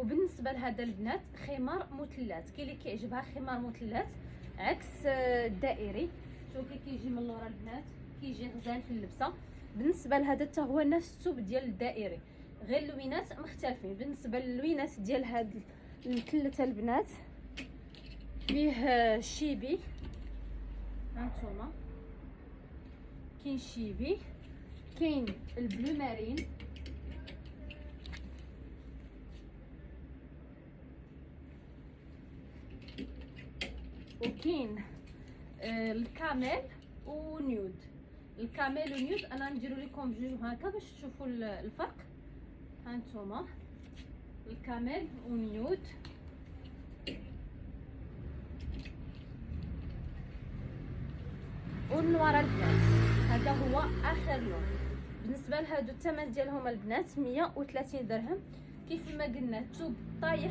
وبالنسبه لهذا البنات خمار مثلث، كاين اللي كيعجبها خمار مثلث عكس الدائري. شوفي كيجي من اللورا البنات، كيجي غزال في اللبسه. بالنسبه لهذا حتى هو نفس الثوب ديال الدائري، غير اللوينات مختلفين. بالنسبه للوينات ديال هاد المثلثه البنات فيه شيبي، هانتوما كاين شيبي، كاين البلو مارين، وكاين الكامل ونيود. الكامل ونيود انا نديرو لكم بجوج هكا باش تشوفوا الفرق. هانتوما الكامل ونيود، والنوار البنات هذا هو اخر لون. بالنسبه لهادو الثمن ديالهم البنات 130 درهم. كيف ما قلنا الثوب طايح